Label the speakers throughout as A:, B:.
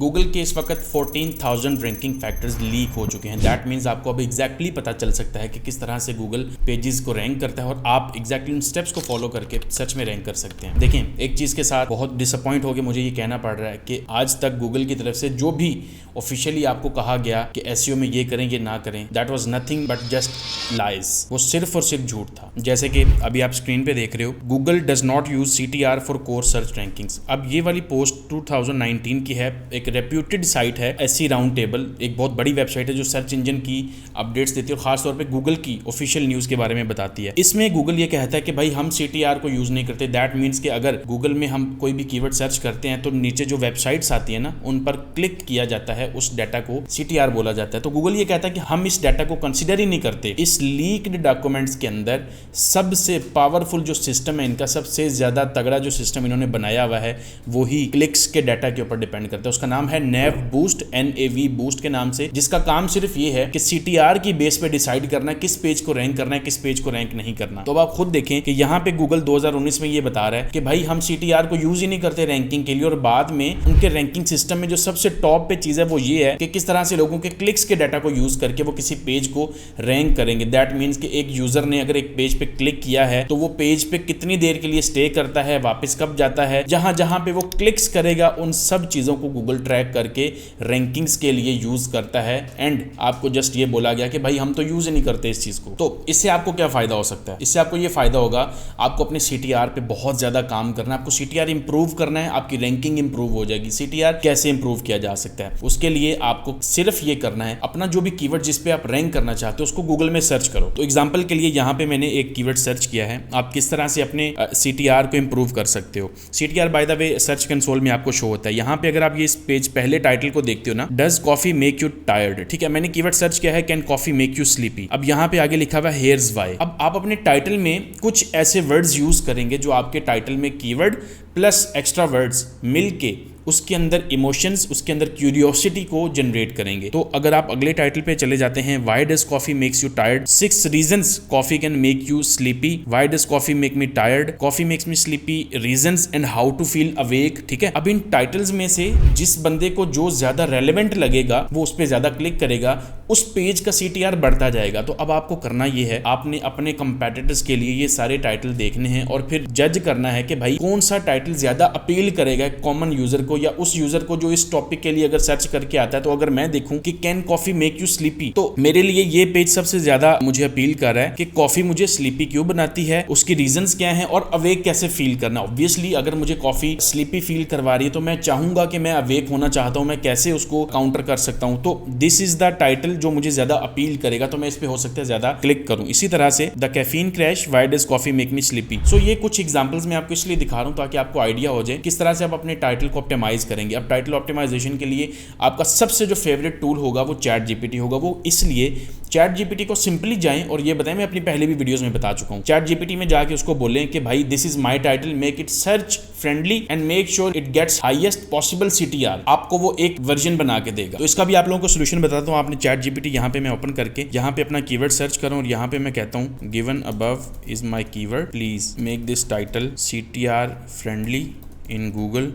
A: Google के इस वक्त 14,000 रैंकिंग फैक्टर्स लीक हो चुके हैं। दैट मीन्स आपको अब एग्जैक्टली पता चल सकता है कि किस तरह से गूगल पेजेस को रैंक करता है और आप एग्जैक्टली उन स्टेप्स को फॉलो करके सच में रैंक कर सकते हैं। देखें, एक चीज़ के साथ बहुत डिसअपॉइंट हो गया मुझे ये कहना पड़ रहा है कि आज तक गूगल की तरफ से जो भी ऑफिशियली आपको कहा गया कि एसईओ में ये करें ये ना करें, that was nothing but just lies. वो सिर्फ और सिर्फ झूठ था। जैसे कि अभी आप स्क्रीन पे देख रहे हो, Google does not use CTR for core search rankings. अब ये वाली पोस्ट 2019 की है, एक रेप्यूटेड साइट है SC राउंड टेबल, एक बहुत बड़ी वेबसाइट है जो सर्च इंजन की अपडेट्स देती है और खासतौर पे गूगल की ऑफिशियल न्यूज़ के बारे में बताती है। इसमें गूगल ये कहता है कि भाई हम CTR को यूज़ नहीं करते। दैट मीन्स कि अगर गूगल में हम कोई भी कीवर्ड सर्च करते हैं तो नीचे जो वेबसाइट्स आती है ना, उन पर क्लिक किया जाता है, उस डाटा को CTR बोला जाता है। तो गूगल ये कहता है कि हम इस डाटा को कंसिडर ही नहीं करते। इस लीक्ड डॉक्यूमेंट्स के अंदर सबसे पावरफुल जो सिस्टम है इनका, सबसे ज़्यादा तगड़ा जो सिस्टम इन्होंने बनाया हुआ है, वही क्लिक्स के डाटा के ऊपर डिपेंड करता है। उसका नाम है NAV बूस्ट, NAV बूस्ट के नाम से, जिसका काम सिर्फ ये है कि CTR की बेस पे डिसाइड करना किस पेज को रैंक करना है, किस पेज को रैंक नहीं करना। तो अब आप खुद देखें कि यहाँ पे गूगल 2019 में ये बता रहा है कि भाई हम CTR को यूज ही नहीं करते रैंकिंग के लिए, और बाद में उनके रैंकिंग सिस्टम में जो सबसे टॉप पे चीज़ है वो ये है कि किस तरह से लोगों के क्लिक्स के डाटा को यूज करके वो किसी पेज को रैंक करेंगे। दैट मीन्स कि एक यूजर ने अगर एक पेज पे क्लिक किया है तो वो पेज पे कितनी देर के लिए स्टे करता है, वापस कब जाता है, जहां जहां पे वो क्लिक्स करेगा उन सब चीजों को गूगल ट्रैक करके रैंकिंग्स के लिए यूज करता है। एंड आपको जस्ट ये बोला गया कि भाई हम तो यूज ही नहीं करते इस चीज को। तो इससे आपको क्या फायदा हो सकता है? इससे आपको ये फायदा होगा, आपको अपने CTR पे बहुत ज्यादा काम करना है, आपको CTR इंप्रूव करना है, आपकी रैंकिंग इंप्रूव हो जाएगी। CTR कैसे इंप्रूव किया जा सकता है? उसके लिए आपको सिर्फ ये करना है, अपना जो भी कीवर्ड जिस पे आप रैंक करना चाहते हो उसको गूगल में सर्च करो। तो एग्जांपल के लिए यहाँ पे मैंने एक कीवर्ड सर्च किया है, आप किस तरह से अपने CTR को इंप्रूव कर सकते हो। CTR by the way search console में आपको शो होता है। यहाँ पे अगर आप ये इस पेज पहले टाइटल को देखते हो ना, does coffee make you tired, ठीक है, मैंने कीवर्ड सर्च किया है can coffee make you sleepy. अब यहाँ पे आगे लिखा हुआ है हियर्स व्हाई। अब आप अपने टाइटल में कुछ ऐसे वर्ड्स यूज करेंगे जो आपके टाइटल में कीवर्ड प्लस एक्स्ट्रा वर्ड्स मिलके उसके अंदर इमोशंस, उसके अंदर क्यूरियोसिटी को जनरेट करेंगे। तो अगर आप अगले टाइटल पे चले जाते हैं, why does coffee makes you tired, 6 reasons coffee can make you sleepy, why does coffee make me tired, coffee makes me sleepy, reasons and how to feel awake. ठीक है, अब इन टाइटल्स में से जिस बंदे को जो ज्यादा रेलेवेंट लगेगा वो उस पर ज्यादा क्लिक करेगा, उस पेज का CTR बढ़ता जाएगा। तो अब आपको करना ये है, आपने अपने कंपेटिटर्स के लिए ये सारे टाइटल देखने हैं और फिर जज करना है कि भाई कौन सा टाइटल ज्यादा अपील करेगा कॉमन यूजर को, या उस यूजर को जो इस टॉपिक के लिए अगर सर्च करके आता है। तो अगर मैं देखूं कि can coffee make you sleepy, तो मेरे लिए ये पेज सबसे ज्यादा मुझे अपील कर रहा है कि कॉफी मुझे स्लीपी क्यों बनाती है, उसकी रीजंस क्या हैं और अवेक कैसे फील करना। ऑब्वियसली अगर मुझे कॉफी स्लीपी फील करवा रही है तो मैं चाहूंगा कि मैं अवेक होना चाहता हूं, मैं कैसे उसको काउंटर कर सकता हूं। तो दिस इज द टाइटल जो मुझे ज्यादा अपील करेगा, तो मैं इस पे हो सकता है ज्यादा क्लिक करूं। इसी तरह से the caffeine crash, why does coffee make me sleepy. So ये कुछ एग्जांपल्स मैं आपको इसलिए दिखा रहा हूं ताकि आपको आइडिया हो जाए किस तरह से आप अपने टाइटल को ऑप्टिमाइज करेंगे। अब टाइटल ऑप्टिमाइजेशन के लिए आपका सबसे जो फेवरेट टूल होगा वो ChatGPT होगा। वो इसलिए ChatGPT को सिंपली जाएं और ये बताएं, मैं अपनी पहले भी वीडियोस में बता चुका हूं, ChatGPT में जाके उसको बोलें कि भाई this is my title, make it search friendly and make sure it gets highest possible CTR। आपको वो एक वर्जन बना के देगा। तो इसका भी आप लोगों को सोल्यूशन बताता हूं। आपने ChatGPT यहाँ पे मैं ओपन करके यहाँ पे अपना कीवर्ड सर्च करूं और यहाँ पे मैं कहता हूँ given above is my keyword, please make this title CTR friendly in Google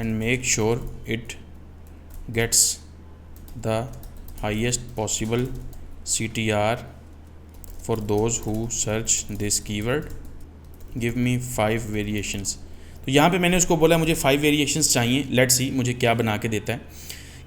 A: and make sure it gets the highest possible CTR for those who search this keyword, give me 5 variations। तो यहाँ पे मैंने उसको बोला मुझे 5 variations चाहिए, let's see मुझे क्या बना के देता है।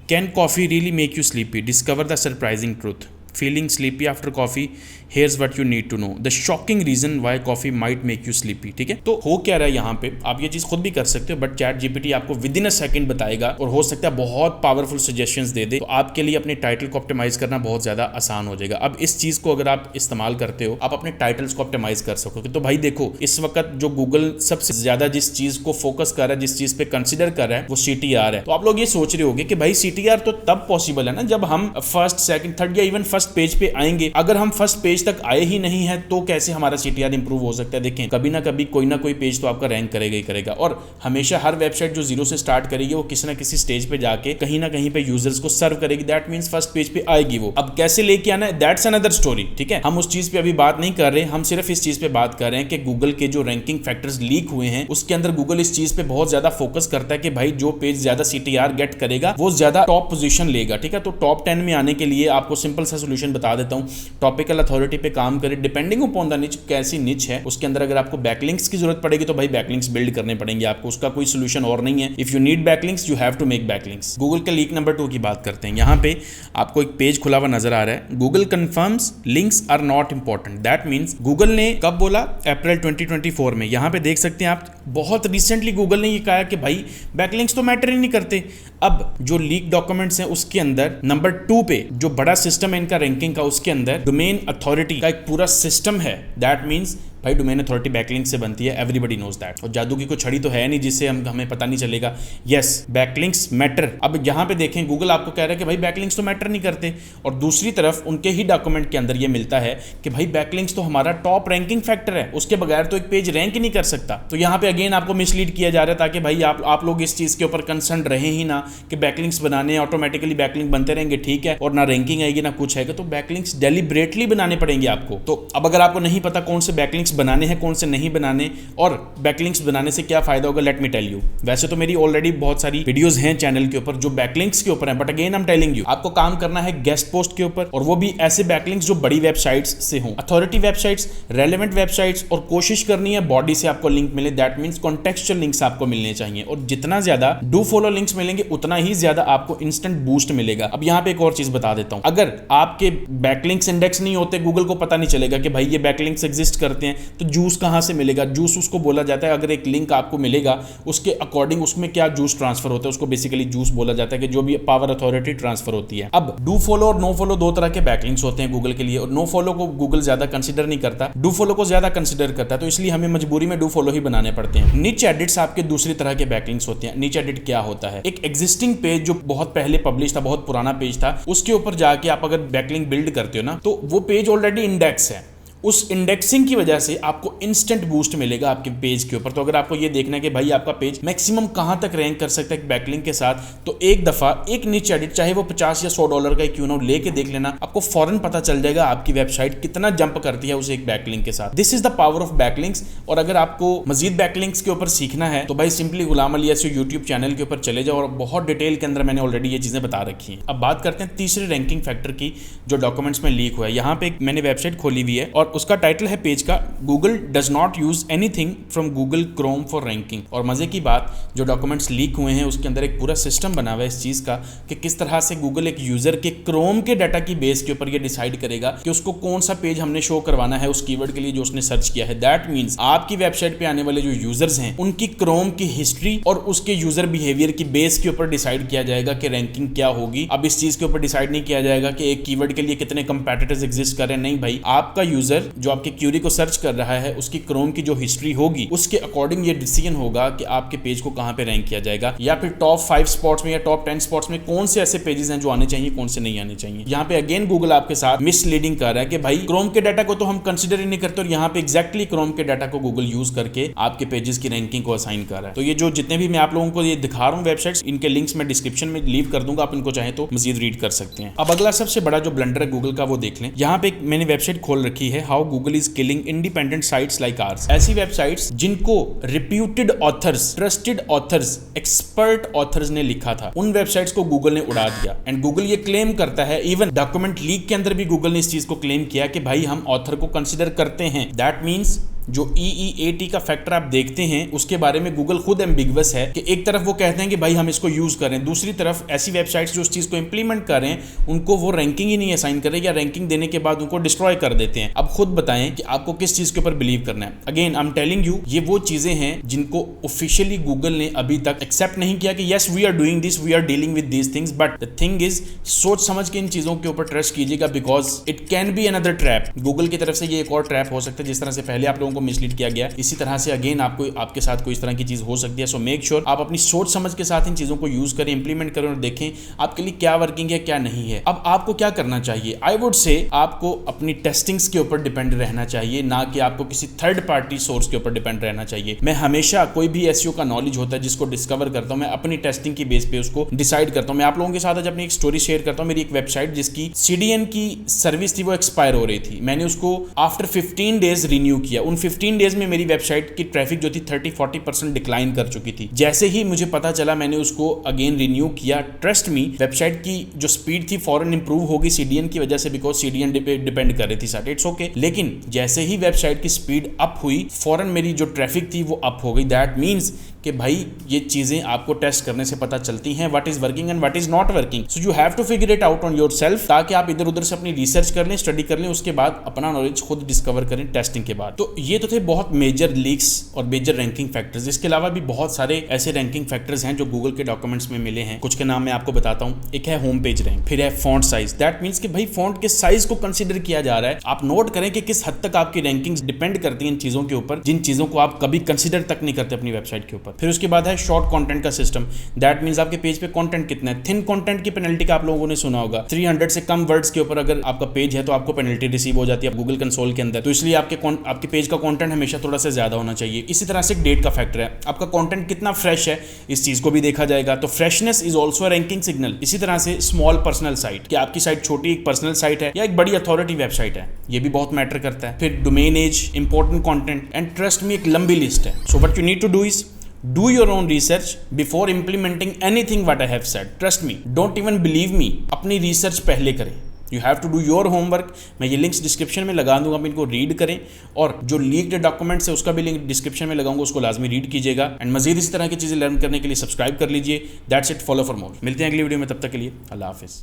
A: Can coffee really make you sleepy, discover the surprising truth, feeling sleepy after coffee, here's what you need to know, the shocking reason why coffee might make you sleepy. ठीक है, तो हो क्या रहा है यहाँ पे, आप ये चीज खुद भी कर सकते हो, बट ChatGPT आपको विद इन अ सेकंड बताएगा और हो सकता है बहुत पावरफुल सजेशंस दे दे। तो आपके लिए अपने टाइटल को ऑप्टिमाइज करना बहुत ज्यादा आसान हो जाएगा। अब इस चीज को अगर आप इस्तेमाल करते हो, आप अपने टाइटल्स को ऑप्टिमाइज कर सकोगे। तो भाई देखो, इस वक्त जो गूगल सबसे ज्यादा जिस चीज को फोकस कर रहा है, जिस चीज पे कंसिडर कर रहा है, वो CTR है। तो आप लोग ये सोच रहे होगे कि भाई CTR तो तब पॉसिबल है ना जब हम फर्स्ट, सेकंड, थर्ड या इवन फर्स्ट फर्स्ट पेज पे आएंगे। अगर हम फर्स्ट पेज तक आए ही नहीं है तो कैसे हमारा CTR इंप्रूव हो सकता है? देखें, कभी ना कभी कोई ना कोई पेज तो आपका रैंक करेगा ही करेगा, और हमेशा हर वेबसाइट जो जीरो से स्टार्ट करेगी वो किसी ना किसी स्टेज पे जाके कहीं ना कहीं पे यूजर्स को सर्व करेगी। दैट मींस फर्स्ट पेज पे आएगी वो। अब कैसे लेके आना है, दैट्स अनदर स्टोरी। ठीक है, हम उस चीज पे अभी बात नहीं कर रहे, हम सिर्फ इस चीज पे बात कर रहे हैं कि गूगल के जो रैंकिंग फैक्टर्स लीक हुए हैं उसके अंदर गूगल इस चीज पे बहुत ज्यादा फोकस करता है कि भाई जो पेज ज्यादा CTR गेट करेगा वो ज्यादा टॉप पोजीशन लेगा। ठीक है, तो टॉप 10 में आने के लिए आपको सिंपल सा सोल्यूशन बता देता हूं, टॉपिकल अथॉरिटी पे काम करें, डिपेंडिंग अपॉन द निच, कैसी निच है उसके अंदर अगर आपको बैकलिंक्स की जरूरत पड़ेगी तो भाई बैकलिंक्स बिल्ड करने पड़ेंगे आपको, उसका कोई सोल्यूशन और नहीं है। If you need backlinks you have to make backlinks. Google के लीक नंबर 2 की बात करते हैं। यहाँ पे आपको एक पेज खुला हुआ नजर आ रहा है, Google confirms links are not important. That means Google ने कब बोला? अप्रैल 2024 में। यहाँ पे देख सकते हैं आप, बहुत रिसेंटली गूगल ने ये कहा कि भाई बैकलिंक्स तो मैटर ही नहीं करते। अब जो लीक डॉक्यूमेंट्स हैं उसके अंदर नंबर 2 पे जो बड़ा सिस्टम है इनका रैंकिंग का, उसके अंदर डोमेन अथॉरिटी का एक पूरा सिस्टम है। दैट मींस भाई डोमेन अथॉरिटी बैकलिंक से बनती है, एवरीबॉडी नोज दैट। और जादू की कोई छड़ी तो है नहीं जिससे हमें पता नहीं चलेगा। Yes, backlinks matter. अब यहाँ पे देखें, गूगल आपको कह रहा है कि भाई बैकलिंक्स तो मैटर नहीं करते, और दूसरी तरफ उनके ही डॉक्यूमेंट के अंदर ये मिलता है कि भाई बैकलिंक्स तो हमारा टॉप रैंकिंग फैक्टर है, उसके बगैर तो एक पेज रैंक ही नहीं कर सकता। तो यहाँ पे अगेन आपको मिसलीड किया जा रहा है ताकि भाई आप लोग इस चीज के ऊपर कंसर्न रहे ही ना कि बैकलिंक्स बनाने ऑटोमेटिकली बैकलिंक बनते रहेंगे, ठीक है, और ना रैंकिंग आएगी ना कुछ आएगा। तो बैकलिंक्स डेलिब्रेटली बनाने पड़ेंगे आपको। तो अब अगर आपको नहीं पता कौन से बैकलिंक्स बनाने हैं कौन से नहीं बनाने, और बैकलिंक्स बनाने से क्या फायदा होगा, लेट मी टेल यू। वैसे तो मेरी ऑलरेडी बहुत सारी वीडियोस हैं चैनल के ऊपर जो बैकलिंक्स के ऊपर हैं, but again I am telling you, आपको काम करना है गेस्ट पोस्ट के ऊपर, और वो भी ऐसे बैकलिंक्स जो बड़ी वेबसाइट्स से हों, अथॉरिटी वेबसाइट्स, रेलेवेंट वेबसाइट्स, और कोशिश करनी है बॉडी से आपको लिंक मिले। दैट मींस कॉन्टेक्चुअल लिंक्स आपको मिलने चाहिए, और जितना ज्यादा डू फॉलो लिंक्स मिलेंगे उतना ही ज्यादा आपको इंस्टेंट बूस्ट मिलेगा। अब यहाँ पे एक और चीज बता देता हूं, अगर आपके बैकलिंक्स इंडेक्स नहीं होते, गूगल को पता नहीं चलेगा कि भाई ये बैकलिंक्स एग्जिस्ट करते हैं, तो जूस कहां से मिलेगा? जूस उसको बोला जाता है, अगर एक लिंक आपको मिलेगा उसके अकॉर्डिंग उसमें क्या जूस ट्रांसफर होता है, उसको बेसिकली जूस बोला जाता है, कि जो भी पावर अथॉरिटी ट्रांसफर होती है। अब डू फॉलो और नो फॉलो दो तरह के बैकलिंक्स होते हैं गूगल के लिए, और नो फॉलो को गूगल ज्यादा कंसीडर नहीं करता, डू फॉलो को ज्यादा कंसीडर करता है, तो इसलिए हमें मजबूरी में डू फॉलो ही बनाने पड़ते हैं। निच एडिट्स आपके दूसरी तरह के बैकलिंक्स होते हैं। निच एडिट क्या होता है? एक एग्जिस्टिंग पेज जो बहुत पहले पब्लिश था, बहुत पुराना पेज था, उसके ऊपर जाके आप अगर बैकलिंक बिल्ड करते हो ना, तो वो पेज ऑलरेडी इंडेक्स है, उस इंडेक्सिंग की वजह से आपको इंस्टेंट बूस्ट मिलेगा आपके पेज के ऊपर। तो अगर आपको ये देखना है कि भाई आपका पेज मैक्सिमम कहां तक रैंक कर सकता है बैकलिंक के साथ, तो एक दफा एक निच एडिट, चाहे वो 50 या $100 का क्यों ना हो, लेके देख लेना, आपको फौरन पता चल जाएगा आपकी वेबसाइट कितना जंप करती है उस एक बैकलिंक के साथ। This is the power of backlinks. और अगर आपको मजीद बैकलिंक्स के ऊपर सीखना है तो भाई simply Ghulam Ali SEO YouTube channel के ऊपर चले जाओ, और बहुत डिटेल के अंदर मैंने ऑलरेडी ये चीजें बता रखी हैं। अब बात करते हैं तीसरे रैंकिंग फैक्टर की जो डॉक्यूमेंट्स में लीक हुआ है। यहाँ पे मैंने वेबसाइट खोली हुई है और उसका टाइटल है पेज का, Google does not use anything from Google Chrome for ranking. और मजे की बात, जो डॉक्यूमेंट्स लीक हुए हैं उसके अंदर एक पूरा सिस्टम बना हुआ है इस चीज का कि किस तरह से गूगल एक यूजर के क्रोम के डाटा की बेस के ऊपर ये डिसाइड करेगा कि उसको कौन सा पेज हमने शो करवाना है उस कीवर्ड के लिए जो उसने सर्च किया है। दैट मींस आपकी वेबसाइट पे आने वाले जो यूजर्स हैं उनकी क्रोम की हिस्ट्री और उसके यूजर बिहेवियर की बेस के ऊपर डिसाइड किया जाएगा कि रैंकिंग क्या होगी। अब इस चीज के ऊपर डिसाइड नहीं किया जाएगा कि एक कीवर्ड के लिए कितने कंपेटिटर्स एग्जिस्ट कर रहे हैं, नहीं भाई, आपका यूजर जो आपके क्यूरी को सर्च कर रहा है उसकी क्रोम की जो हिस्ट्री होगी उसके अकॉर्डिंग ये डिसीजन होगा कि आपके पेज को कहां पे रैंक किया जाएगा, या फिर टॉप 5 स्पॉट्स में या टॉप 10 स्पॉट्स में कौन से ऐसे पेजेस हैं जो आने चाहिए, कौन से नहीं आने चाहिए। यहाँ पे अगेन गूगल आपके साथ मिसलीडिंग कर रहा है कि भाई क्रोम के डाटा को तो हम कंसीडर ही नहीं करते, और यहाँ पे एग्जैक्टली क्रोम के डाटा को गूगल यूज करके आपके पेजेस की रैंकिंग को असाइन कर रहा है। तो ये जो जितने भी मैं आप लोगों को ये दिखा रहा हूँ वेबसाइट्स, इनके लिंक्स मैं डिस्क्रिप्शन में लीव कर दूंगा, आप इनको चाहे तो मजीद रीड कर सकते हैं। अब अगला सबसे बड़ा जो ब्लंडर है गूगल का वो देख लें। यहाँ पे मैंने वेबसाइट खोल रखी है, how Google is killing independent sites like ours. ऐसी वेबसाइट्स जिनको reputed authors, trusted authors, expert authors ने लिखा था, उन वेबसाइट्स को गूगल ने उड़ा दिया। एंड गूगल ये क्लेम करता है, इवन डॉक्यूमेंट लीक के अंदर भी गूगल ने इस चीज को क्लेम किया कि भाई हम ऑथर को कंसीडर करते हैं। दैट मींस जो EEAT का फैक्टर आप देखते हैं उसके बारे में गूगल खुद एम्बिगवस है कि एक तरफ वो कहते हैं कि भाई हम इसको यूज करें, दूसरी तरफ ऐसी वेबसाइट्स जो उस चीज को इंप्लीमेंट कर रहे हैं उनको वो रैंकिंग ही नहीं असाइन कर रहे, या रैंकिंग देने के बाद उनको डिस्ट्रॉय कर देते हैं। अब खुद बताएं कि आपको किस चीज के ऊपर बिलीव करना है। Again I am telling you, ये वो चीजें हैं जिनको ऑफिशियली गूगल ने अभी तक एक्सेप्ट नहीं किया कि yes we are doing this, we are dealing with these things, but the thing is सोच समझ के इन चीजों के ऊपर ट्रस्ट कीजिएगा, because it can be another trap. Google की तरफ से ये एक और ट्रैप हो सकता है, जिस तरह से पहले आप लोगों को को मिसलीड किया गया। इसी तरह से अगेन आपको आपके साथ कोई इस तरह की चीज हो सकती है। सो मेक श्योर आप अपनी सोच समझ के साथ इन चीजों को यूज करें, इंप्लीमेंट करें और देखें आपके लिए क्या वर्किंग है क्या नहीं है। अब आपको क्या करना चाहिए? आई वुड से आपको अपनी टेस्टिंग्स के ऊपर डिपेंड रहना चाहिए, ना कि आपको किसी थर्ड पार्टी सोर्स के ऊपर डिपेंड रहना चाहिए। मैं हमेशा कोई भी एसईओ का नॉलेज होता है जिसको डिस्कवर करता हूं, मैं अपनी टेस्टिंग की बेस पे उसको डिसाइड करता हूं। मैं आप लोगों के साथ आज अपनी एक स्टोरी शेयर करता हूं। मेरी एक वेबसाइट जिसकी CDN की सर्विस थी वो एक्सपायर हो रही थी। मैंने उसको आफ्टर 15 डेज रिन्यू किया। उन 15 डेज में मेरी वेबसाइट की ट्रैफिक जो थी 30-40% डिक्लाइन कर चुकी थी। जैसे ही मुझे पता चला मैंने उसको अगेन रिन्यू किया। ट्रस्ट मी, वेबसाइट की जो स्पीड थी फॉरन इंप्रूव होगी CDN की वजह से, बिकॉज CDN डिपेंड कर रही थी साथ। It's okay. लेकिन जैसे ही वेबसाइट की स्पीड अप हुई फॉरन मेरी जो ट्रैफिक थी वो अप हो गई। दैट मीन्स कि भाई ये चीजें आपको टेस्ट करने से पता चलती हैं, what is working and what is not working. So you have to figure it out on yourself, ताकि आप इधर उधर से अपनी रिसर्च कर लें, स्टडी कर लें, उसके बाद अपना नॉलेज खुद डिस्कवर करें टेस्टिंग के बाद। तो ये तो थे बहुत मेजर लीक्स और मेजर रैंकिंग फैक्टर्स। इसके अलावा भी बहुत सारे ऐसे रैंकिंग फैक्टर्स हैं जो गूगल के डॉक्यूमेंट्स में मिले हैं। कुछ के नाम मैं आपको बताता हूँ। एक है होम पेज रैंक, फिर है फॉन्ट साइज। दैट मीन्स कि भाई फॉन्ट के साइज को कंसिडर किया जा रहा है। आप नोट करें कि किस हद तक आपकी रैंकिंग्स डिपेंड करती हैं इन चीजों के ऊपर, जिन चीजों को आप कभी कंसिडर तक नहीं करते अपनी वेबसाइट के ऊपर। फिर उसके बाद है शॉर्ट कंटेंट का सिस्टम। दैट मींस आपके पेज पे कंटेंट कितना है। थिन कंटेंट की पेनल्टी का आप लोगों ने सुना होगा। 300 से कम वर्ड्स के ऊपर अगर आपका पेज है तो आपको पेनल्टी रिसीव हो जाती है गूगल कंसोल के अंदर। तो इसलिए आपके पेज का कंटेंट हमेशा थोड़ा सा ज्यादा होना चाहिए। इसी तरह से डेट का फैक्टर है, आपका कंटेंट कितना फ्रेश है, इस चीज को भी देखा जाएगा। तो freshness is also ranking signal. इसी तरह से स्मॉल पर्सनल साइट, कि आपकी साइट छोटी एक पर्सनल साइट है या एक बड़ी अथॉरिटी वेबसाइट है, ये भी बहुत मैटर करता है। फिर domain age, important content and trust में एक लंबी लिस्ट है। So what you need to do is do your own research before implementing anything what I have said. Trust me, don't even believe me. अपनी research पहले करें। You have to do your homework. मैं ये links description में लगा दूंगा, आप इनको रीड करें। और जो लीक्ड डॉक्यूमेंट्स है उसका भी लिंक डिस्क्रिप्शन में लगाऊंगा, उसको लाजमी रीड कीजिएगा। एंड मजीद इस तरह की चीज़ें लर्न करने के लिए सब्सक्राइब कर लीजिए। That's it, follow for more. मिलते हैं अगली वीडियो में, तब तक के लिए अल्लाह हाफिज़।